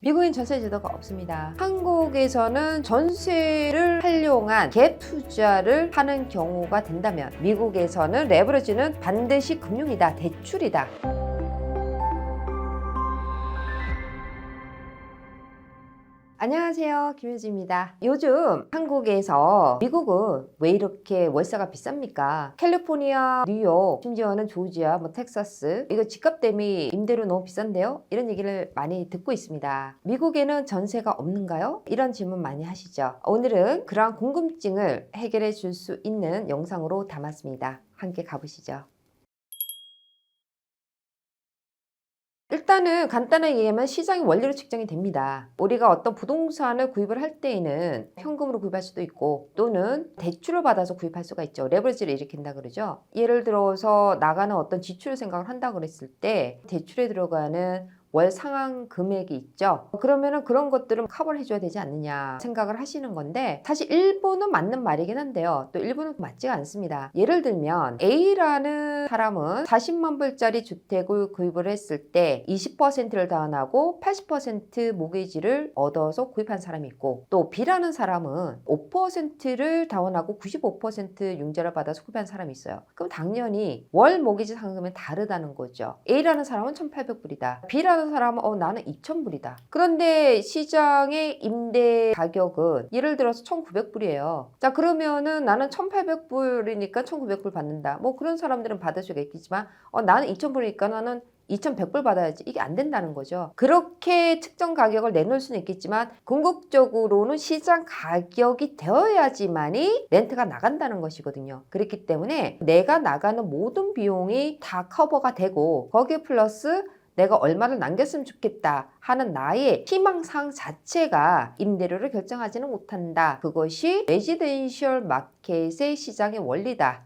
미국엔 전세 제도가 없습니다. 한국에서는 전세를 활용한 갭 투자를 하는 경우가 된다면 미국에서는 레버리지는 반드시 금융이다, 대출이다. 안녕하세요, 김효지입니다. 요즘 한국에서 미국은 왜 이렇게 월세가 비쌉니까? 캘리포니아, 뉴욕, 심지어는 조지아, 텍사스, 이거 집값 대비 임대료 너무 비싼데요? 이런 얘기를 많이 듣고 있습니다. 미국에는 전세가 없는가요? 이런 질문 많이 하시죠. 오늘은 그러한 궁금증을 해결해 줄 수 있는 영상으로 담았습니다. 함께 가보시죠. 일단은 간단하게 얘기하면 시장이 원리로 측정이 됩니다. 우리가 어떤 부동산을 구입을 할 때에는 현금으로 구입할 수도 있고 또는 대출을 받아서 구입할 수가 있죠. 레버리지를 일으킨다 그러죠. 예를 들어서 나가는 어떤 지출을 생각을 한다 그랬을 때 대출에 들어가는 월 상환 금액이 있죠. 그러면은 그런 것들은 커버를 해줘야 되지 않느냐 생각을 하시는 건데, 사실 일부는 맞는 말이긴 한데요. 또 일부는 맞지가 않습니다. 예를 들면 A라는 사람은 40만 불짜리 주택을 구입을 했을 때 20%를 다운하고 80% 모기지를 얻어서 구입한 사람이 있고, 또 B라는 사람은 5%를 다운하고 95% 융자를 받아서 구입한 사람이 있어요. 그럼 당연히 월 모기지 상금은 다르다는 거죠. A라는 사람은 1,800불이다. B라는 사람은 나는 2,000불이다. 그런데 시장의 임대 가격은 예를 들어서 1,900불이에요. 자, 그러면은 나는 1,800불이니까 1,900불 받는다. 뭐 그런 사람들은 받을 수가 있겠지만 나는 2,000불이니까 나는 2,100불 받아야지. 이게 안 된다는 거죠. 그렇게 측정 가격을 내놓을 수는 있겠지만 궁극적으로는 시장 가격이 되어야지만이 렌트가 나간다는 것이거든요. 그렇기 때문에 내가 나가는 모든 비용이 다 커버가 되고 거기에 플러스 내가 얼마를 남겼으면 좋겠다 하는 나의 희망사항 자체가 임대료를 결정하지는 못한다. 그것이 레지던셜 마켓의 시장의 원리다.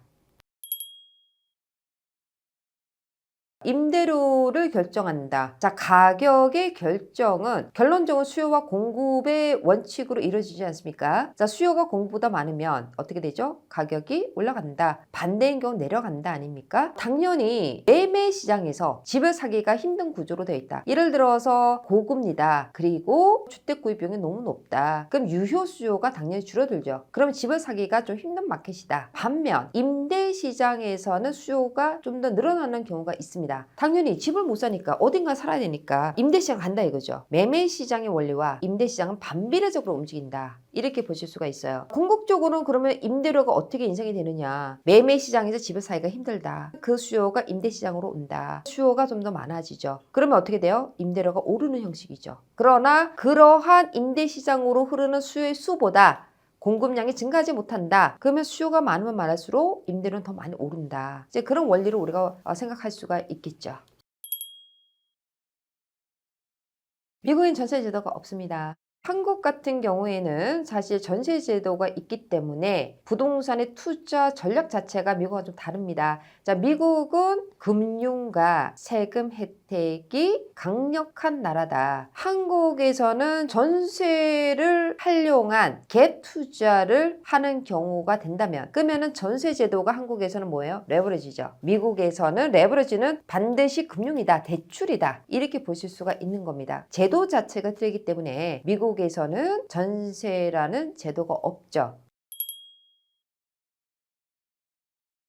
임대료를 결정한다. 자, 가격의 결정은 결론적으로 수요와 공급의 원칙으로 이루어지지 않습니까? 자, 수요가 공급보다 많으면 어떻게 되죠? 가격이 올라간다. 반대인 경우 내려간다 아닙니까? 당연히 매매 시장에서 집을 사기가 힘든 구조로 되어 있다. 예를 들어서 고금리다. 그리고 주택 구입 비용이 너무 높다. 그럼 유효 수요가 당연히 줄어들죠. 그러면 집을 사기가 좀 힘든 마켓이다. 반면 임대 시장에서는 수요가 좀 더 늘어나는 경우가 있습니다. 당연히 집을 못 사니까 어딘가 살아야 되니까 임대시장 간다 이거죠. 매매시장의 원리와 임대시장은 반비례적으로 움직인다. 이렇게 보실 수가 있어요. 궁극적으로는 그러면 임대료가 어떻게 인상이 되느냐. 매매시장에서 집을 사기가 힘들다. 그 수요가 임대시장으로 온다. 수요가 좀 더 많아지죠. 그러면 어떻게 돼요? 임대료가 오르는 형식이죠. 그러나 그러한 임대시장으로 흐르는 수요의 수보다 공급량이 증가하지 못한다. 그러면 수요가 많으면 많을수록 임대료는 더 많이 오른다. 이제 그런 원리로 우리가 생각할 수가 있겠죠. 미국엔 전세 제도가 없습니다. 한국 같은 경우에는 사실 전세 제도가 있기 때문에 부동산의 투자 전략 자체가 미국과 좀 다릅니다. 자, 미국은 금융과 세금 혜택이 강력한 나라다. 한국에서는 전세를 활용한 갭 투자를 하는 경우가 된다면 그러면은 전세 제도가 한국에서는 뭐예요? 레버리지죠. 미국에서는 레버리지는 반드시 금융이다, 대출이다. 이렇게 보실 수가 있는 겁니다. 제도 자체가 틀리기 때문에 미국에서는 전세라는 제도가 없죠.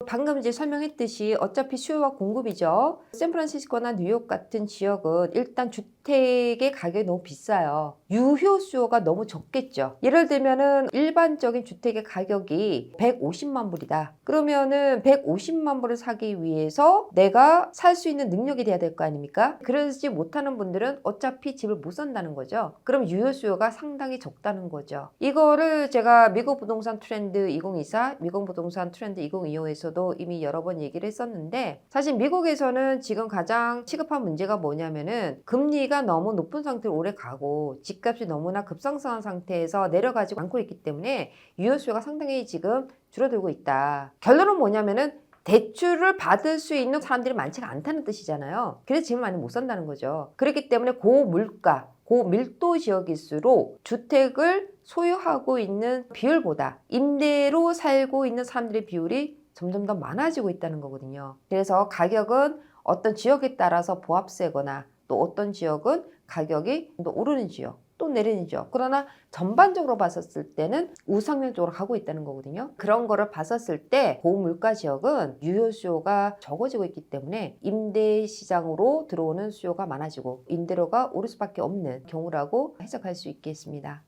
방금 이제 설명했듯이 어차피 수요와 공급이죠. 샌프란시스코나 뉴욕 같은 지역은 일단 주택의 가격이 너무 비싸요. 유효 수요가 너무 적겠죠. 예를 들면은 일반적인 주택의 가격이 150만 불이다. 그러면은 150만 불을 사기 위해서 내가 살 수 있는 능력이 돼야 될 거 아닙니까? 그러지 못하는 분들은 어차피 집을 못 산다는 거죠. 그럼 유효 수요가 상당히 적다는 거죠. 이거를 제가 미국 부동산 트렌드 2024, 미국 부동산 트렌드 2025에서도 이미 여러 번 얘기를 했었는데, 사실 미국에서는 지금 가장 시급한 문제가 뭐냐면은 금리가 너무 높은 상태로 오래 가고 집값이 너무나 급상승한 상태에서 내려가지 않고 있기 때문에 유효 수요가 상당히 지금 줄어들고 있다. 결론은 뭐냐면은 대출을 받을 수 있는 사람들이 많지가 않다는 뜻이잖아요. 그래서 집을 많이 못 산다는 거죠. 그렇기 때문에 고물가, 고밀도 지역일수록 주택을 소유하고 있는 비율보다 임대로 살고 있는 사람들의 비율이 점점 더 많아지고 있다는 거거든요. 그래서 가격은 어떤 지역에 따라서 보합세거나 또 어떤 지역은 가격이 또 오르는 지역, 또 내리는 지역. 그러나 전반적으로 봤었을 때는 우상향 쪽으로 가고 있다는 거거든요. 그런 거를 봤었을 때 고물가 지역은 유효 수요가 적어지고 있기 때문에 임대 시장으로 들어오는 수요가 많아지고 임대료가 오를 수밖에 없는 경우라고 해석할 수 있겠습니다.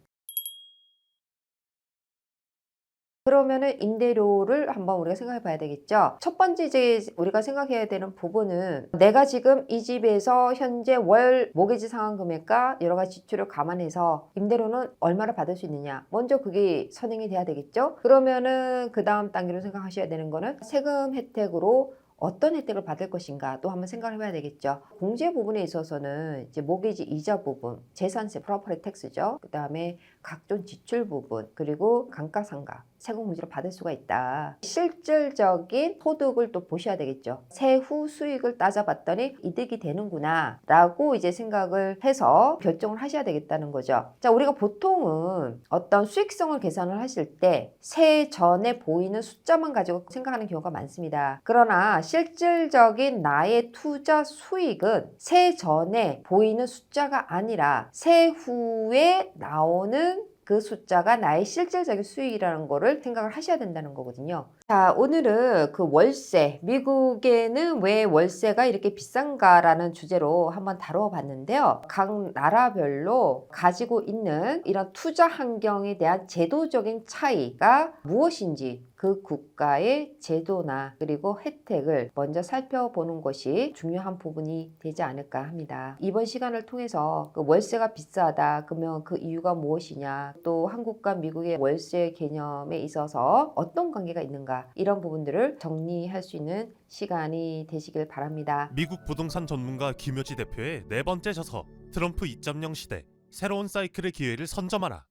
그러면은 임대료를 한번 우리가 생각해 봐야 되겠죠. 첫 번째 이제 우리가 생각해야 되는 부분은 내가 지금 이 집에서 현재 월 모기지 상환 금액과 여러 가지 지출을 감안해서 임대료는 얼마를 받을 수 있느냐. 먼저 그게 선행이 돼야 되겠죠. 그러면은 그 다음 단계로 생각하셔야 되는 거는 세금 혜택으로 어떤 혜택을 받을 것인가 또 한번 생각을 해봐야 되겠죠. 공제 부분에 있어서는 이제 모기지 이자 부분, 재산세, 프로퍼티 텍스죠. 그 다음에 각종 지출 부분, 그리고 감가상각, 세금 공제를 받을 수가 있다. 실질적인 소득을 또 보셔야 되겠죠. 세후 수익을 따져봤더니 이득이 되는구나 라고 이제 생각을 해서 결정을 하셔야 되겠다는 거죠. 자, 우리가 보통은 어떤 수익성을 계산을 하실 때 세전에 보이는 숫자만 가지고 생각하는 경우가 많습니다. 그러나 실질적인 나의 투자 수익은 세전에 보이는 숫자가 아니라 세후에 나오는 그 숫자가 나의 실질적인 수익이라는 거를 생각을 하셔야 된다는 거거든요. 자, 오늘은 그 월세, 미국에는 왜 월세가 이렇게 비싼가라는 주제로 한번 다뤄봤는데요. 각 나라별로 가지고 있는 이런 투자 환경에 대한 제도적인 차이가 무엇인지 그 국가의 제도나 그리고 혜택을 먼저 살펴보는 것이 중요한 부분이 되지 않을까 합니다. 이번 시간을 통해서 그 월세가 비싸다 그러면 그 이유가 무엇이냐, 또 한국과 미국의 월세 개념에 있어서 어떤 관계가 있는가, 이런 부분들을 정리할 수 있는 시간이 되시길 바랍니다. 미국 부동산 전문가 김효지 대표의 네 번째 저서 트럼프 2.0 시대 새로운 사이클의 기회를 선점하라.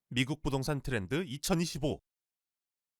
미국 부동산 트렌드 2025